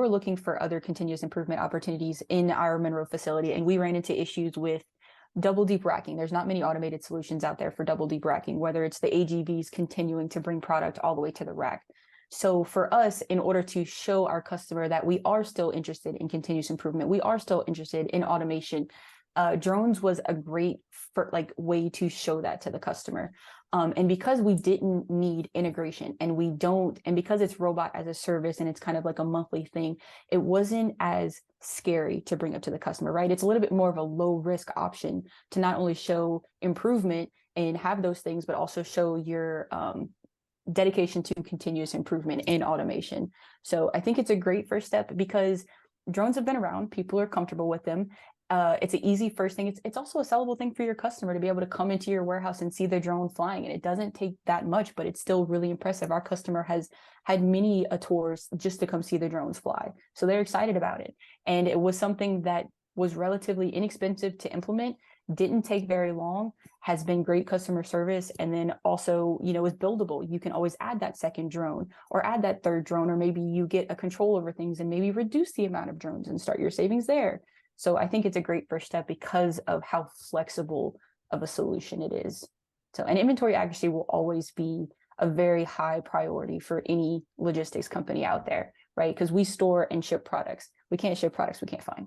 were looking for other continuous improvement opportunities in our Monroe facility, and we ran into issues with double deep racking. There's not many automated solutions out there for double deep racking, whether it's the AGVs continuing to bring product all the way to the rack. So for us, in order to show our customer that we are still interested in continuous improvement, we are still interested in automation, drones was a great way to show that to the customer. And because we didn't need integration and because it's robot as a service and it's kind of like a monthly thing, it wasn't as scary to bring up to the customer, right? It's a little bit more of a low risk option to not only show improvement and have those things, but also show your dedication to continuous improvement in automation. So I think it's a great first step because drones have been around, people are comfortable with them. It's an easy first thing. It's also a sellable thing for your customer to be able to come into your warehouse and see the drone flying. And it doesn't take that much, but it's still really impressive. Our customer has had many tours just to come see the drones fly. So they're excited about it. And it was something that was relatively inexpensive to implement, didn't take very long, has been great customer service. And then also, is buildable. You can always add that second drone or add that third drone, or maybe you get a control over things and maybe reduce the amount of drones and start your savings there. So I think it's a great first step because of how flexible of a solution it is. So, and inventory accuracy will always be a very high priority for any logistics company out there, right? Because we store and ship products. We can't ship products we can't find.